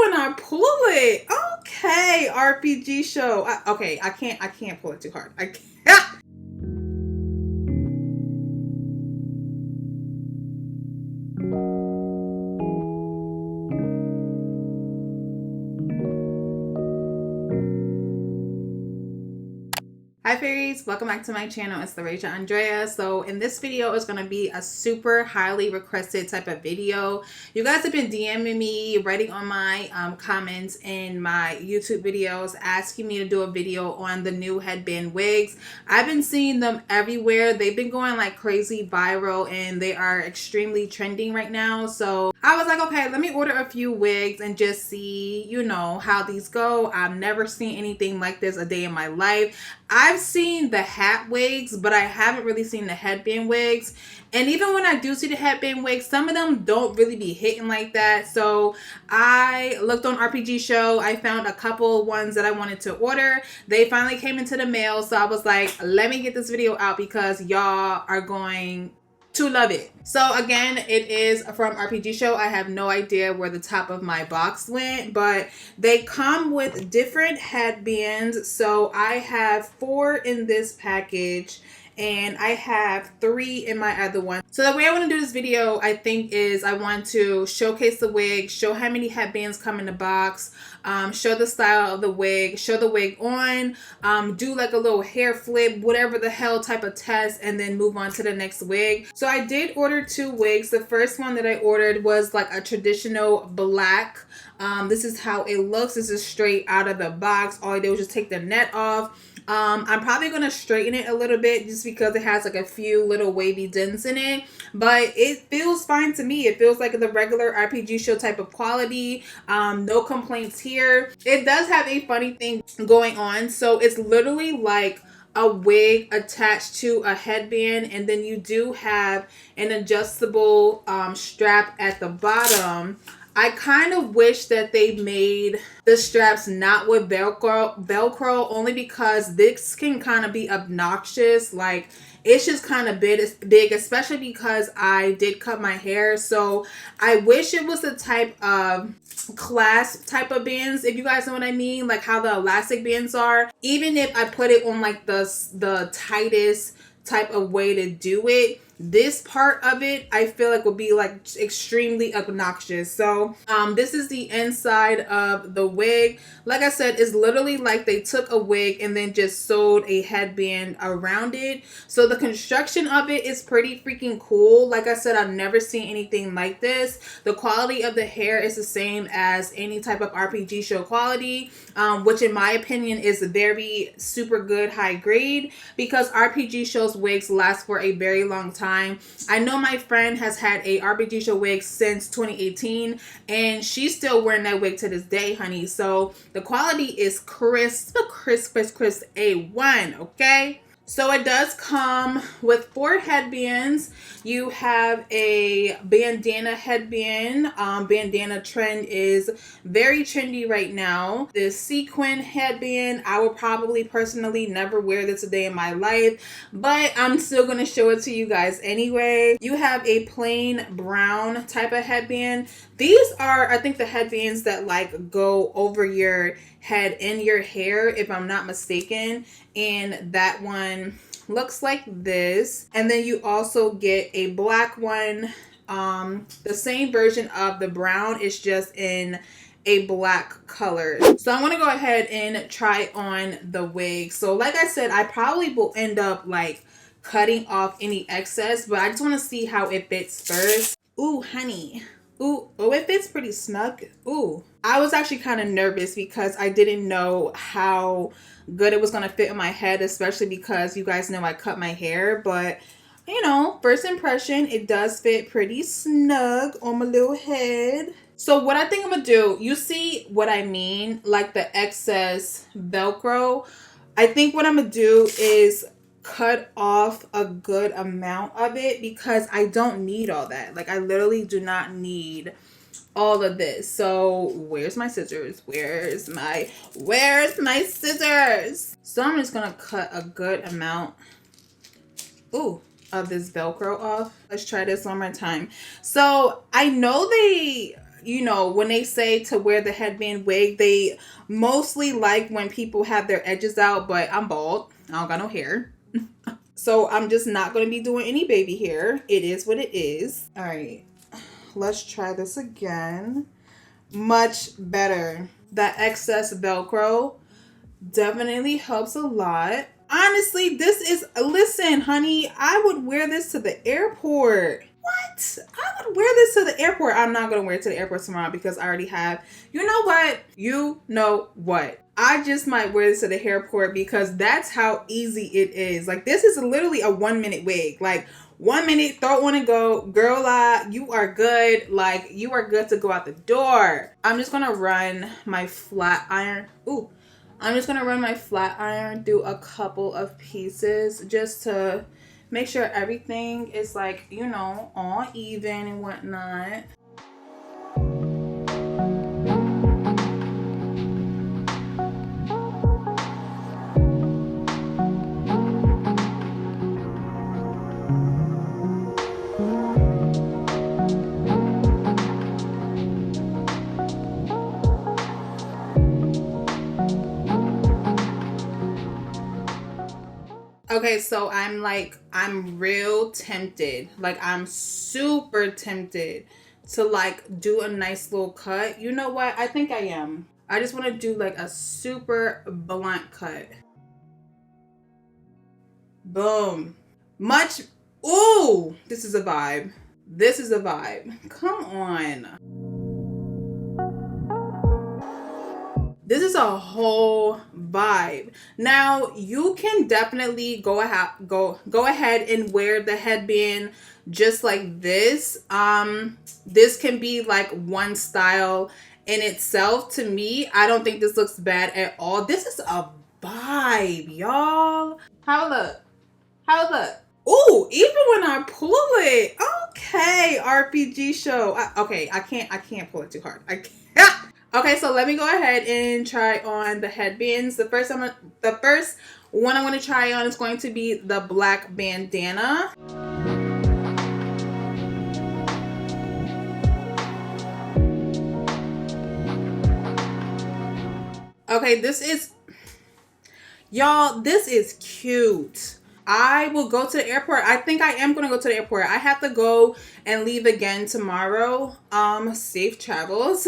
when I pull it. Okay, RPG show. Okay, I can't pull it too hard. I can't. Hi fairies, welcome back to my channel. It's Laurasia Andrea. So in this video is going to be a super highly requested type of video. You guys have been DMing me, writing on my comments in my YouTube videos, asking me to do a video on the new headband wigs. I've been seeing them everywhere. They've been going like crazy viral and they are extremely trending right now. So I was like, okay, let me order a few wigs and just see, you know, how these go. I've never seen anything like this a day in my life. I've seen the hat wigs, but I haven't really seen the headband wigs. And even when I do see the headband wigs, some of them don't really be hitting like that. So I looked on Rpgshow. I found a couple ones that I wanted to order. They finally came into the mail. So I was like, let me get this video out because y'all are going to love it. So again, it is from Rpgshow. I have no idea where the top of my box went, but they come with different headbands. So I have 4 in this package and I have 3 in my other one. So the way I want to do this video, I think, is I want to showcase the wig, show how many headbands come in the box, show the style of the wig, show the wig on, do like a little hair flip, whatever the hell type of test, and then move on to the next wig. So I did order 2 wigs. The first one that I ordered was like a traditional black. This is how it looks. This is straight out of the box. All I did was just take the net off. I'm probably going to straighten it a little bit just because it has like a few little wavy dents in it, but it feels fine to me. It feels like the regular Rpgshow type of quality. No complaints here. It does have a funny thing going on. So it's literally like a wig attached to a headband, and then you do have an adjustable strap at the bottom. I kind of wish that they made the straps not with Velcro only because this can kind of be obnoxious. Like, it's just kind of big, especially because I did cut my hair. So I wish it was the type of clasp type of bands, if you guys know what I mean, like how the elastic bands are. Even if I put it on like the tightest type of way to do it, this part of it I feel like will be like extremely obnoxious. So this is the inside of the wig. Like I said, it's literally like they took a wig and then just sewed a headband around it. So the construction of it is pretty freaking cool. Like I said, I've never seen anything like this. The quality of the hair is the same as any type of Rpgshow quality, which in my opinion is very super good, high grade, because Rpgshow's wigs last for a very long time. I know my friend has had a Rpgshow wig since 2018 and she's still wearing that wig to this day, honey. So the quality is crisp A1, okay? So it does come with 4 headbands. You have a bandana headband. Bandana trend is very trendy right now. This sequin headband, I would probably personally never wear this a day in my life, but I'm still going to show it to you guys anyway. You have a plain brown type of headband. These are, I think, the headbands that like go over your head and your hair, if I'm not mistaken. And that one looks like this. And then you also get a black one, the same version of the brown, it's just in a black color. So I'm going to go ahead and try on the wig. So like I said, I probably will end up like cutting off any excess, but I just want to see how it fits first. Ooh, honey. Ooh, oh, it fits pretty snug. Ooh, I was actually kind of nervous because I didn't know how good it was going to fit in my head, especially because you guys know I cut my hair. But, you know, first impression, it does fit pretty snug on my little head. So what I think I'm going to do, you see what I mean? Like the excess Velcro. I think what I'm going to do is cut off a good amount of it because I don't need all that. Like, I literally do not need all of this. So where's my scissors? Where's my scissors? So I'm just gonna cut a good amount of this Velcro off. Let's try this one more time. So I know they you know, when they say to wear the headband wig, they mostly like when people have their edges out, but I'm bald. I don't got no hair. So I'm just not going to be doing any baby hair. It is what it is. All right, let's try this again. Much better. That excess Velcro definitely helps a lot. Honestly, this is, listen, honey, I would wear this to the airport. What? I would wear this to the airport. I'm not going to wear it to the airport tomorrow because I already have, you know what? You know what? I just might wear this to the airport because that's how easy it is. Like, this is literally a 1 minute wig. Like, 1 minute, throw on and go. Girl, you are good. Like, you are good to go out the door. I'm just going to run my flat iron. Ooh. I'm just going to run my flat iron through a couple of pieces just to make sure everything is, like, you know, all even and whatnot. Okay, so I'm real tempted. Like, I'm super tempted to, like, do a nice little cut. You know what? I think I am. I just want to do, like, a super blunt cut. Boom. Much. Ooh, this is a vibe. This is a vibe. Come on. This is a whole vibe. Now, you can definitely go ahead and wear the headband just like this. This can be like one style in itself. To me, I don't think this looks bad at all. This is a vibe, y'all. How it look? How it look? Ooh, even when I pull it. Okay, Rpgshow. I can't pull it too hard. I can't. Okay, so let me go ahead and try on the headbands. The first one I'm going to try on is going to be the black bandana. Okay, this is, y'all, this is cute. I will go to the airport. I think I am going to go to the airport. I have to go and leave again tomorrow. Safe travels.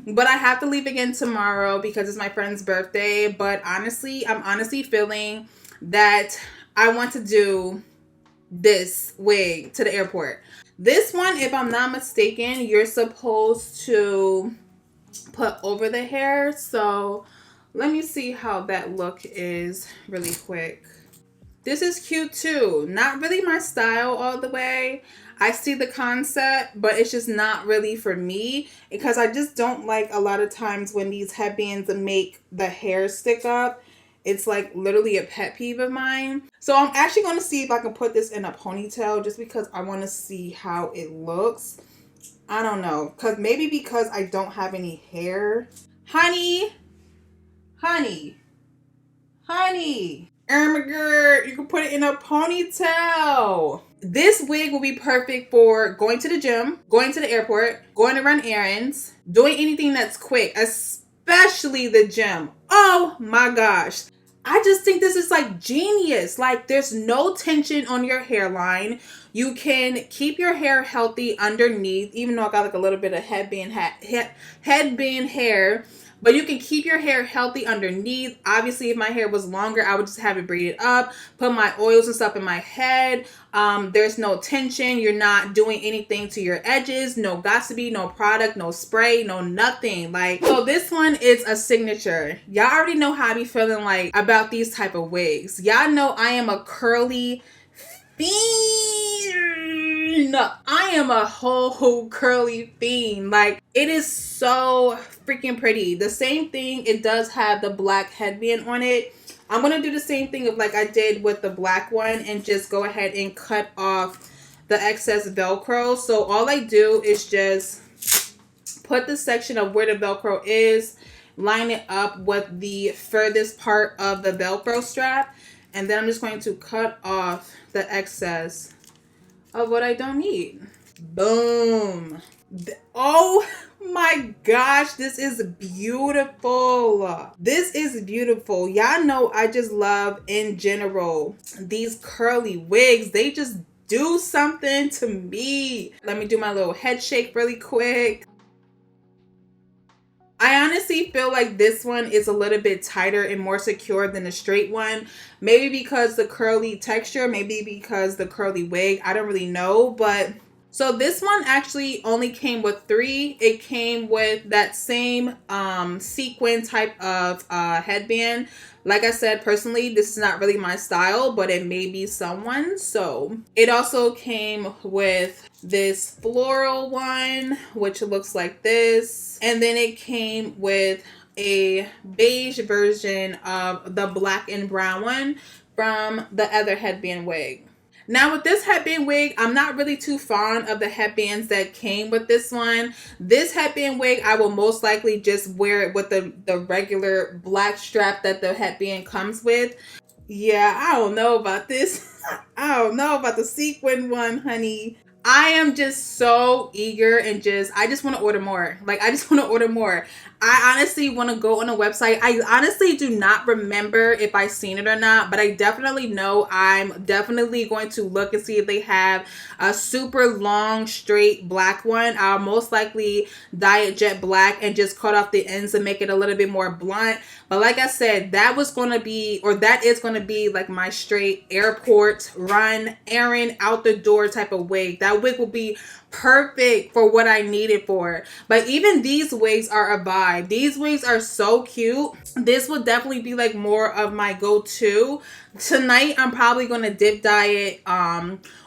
But I have to leave again tomorrow because it's my friend's birthday. But honestly, I'm honestly feeling that I want to do this wig to the airport. This one, if I'm not mistaken, you're supposed to put over the hair. So let me see how that look is really quick. This is cute too. Not really my style all the way. I see the concept, but it's just not really for me because I just don't like a lot of times when these headbands make the hair stick up. It's like literally a pet peeve of mine. So I'm actually going to see if I can put this in a ponytail just because I want to see how it looks. I don't know. Maybe because I don't have any hair. Honey. Girl, you can put it in a ponytail. This wig will be perfect for going to the gym, going to the airport, going to run errands, doing anything that's quick, especially the gym. Oh my gosh. I just think this is like genius. Like, there's no tension on your hairline. You can keep your hair healthy underneath, even though I got like a little bit of headband hair. But you can keep your hair healthy underneath. Obviously, if my hair was longer, I would just have it braided up, put my oils and stuff in my head. There's no tension. You're not doing anything to your edges. No gossipy, no product, no spray, no nothing. Like, so this one is a signature. Y'all already know how I be feeling like about these type of wigs. Y'all know I am a curly fiend. I am a whole curly fiend. Like, it is so freaking pretty. The same thing, it does have the black headband on it. I'm gonna do the same thing of like I did with the black one and just go ahead and cut off the excess Velcro. So all I do is just put the section of where the Velcro is, line it up with the furthest part of the Velcro strap, and then I'm just going to cut off the excess of what I don't need. Boom. Oh My gosh, this is beautiful. This is beautiful. Y'all know I just love in general these curly wigs. They just do something to me. Let me do my little head shake really quick. I honestly feel like this one is a little bit tighter and more secure than the straight one. Maybe because the curly texture, maybe because the curly wig. I don't really know, but so this one actually only came with 3. It came with that same sequin type of headband. Like I said, personally, this is not really my style, but it may be someone's. So it also came with this floral one, which looks like this. And then it came with a beige version of the black and brown one from the other headband wig. Now with this headband wig, I'm not really too fond of the headbands that came with this one. This headband wig, I will most likely just wear it with the regular black strap that the headband comes with. Yeah, I don't know about this. I don't know about the sequin one, honey. I am just so eager and I just want to order more. Like, I just want to order more. I honestly want to go on a website. I honestly do not remember if I've seen it or not, but I definitely know I'm definitely going to look and see if they have a super long, straight black one. I'll most likely dye it jet black and just cut off the ends and make it a little bit more blunt. But like I said, that was going to be, or that is going to be like my straight airport run, errand, out the door type of wig. That wig will be perfect for what I need it for. But even these wigs are a vibe. These wigs are so cute. This would definitely be like more of my go-to. Tonight I'm probably going to dip dye it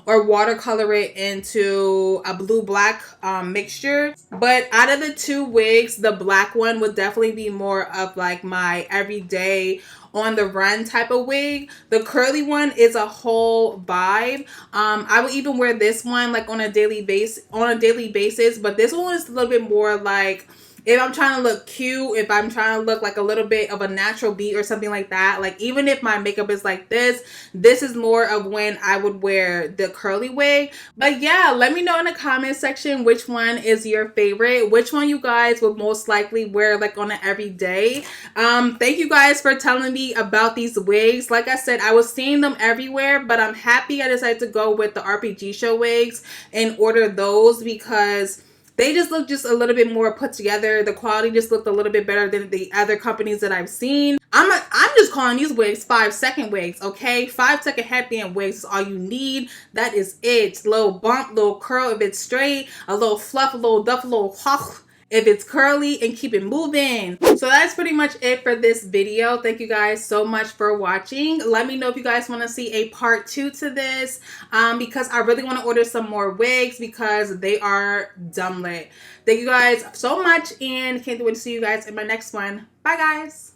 or watercolor it into a blue black mixture. But out of the 2 wigs, the black one would definitely be more of like my everyday on the run type of wig. The curly one is a whole vibe. I would even wear this one like on a daily basis, but this one is a little bit more like if I'm trying to look cute, if I'm trying to look like a little bit of a natural beat or something like that. Like even if my makeup is like this is more of when I would wear the curly wig. But yeah, let me know in the comment section which one is your favorite, which one you guys would most likely wear like on an everyday. Thank you guys for telling me about these wigs. Like I said, I was seeing them everywhere, but I'm happy I decided to go with the Rpgshow wigs and order those because they just look just a little bit more put together. The quality just looked a little bit better than the other companies that I've seen. I'm just calling these wigs 5-second wigs, okay? 5-second headband wigs is all you need. That is it. Little bump, little curl if it's straight, a little fluff, a little duff, a little hawk if it's curly, and keep it moving. So that's pretty much it for this video. Thank you guys so much for watching. Let me know if you guys want to see a part 2 to this because I really want to order some more wigs because they are dumb lit. Thank you guys so much and can't wait to see you guys in my next one. Bye guys.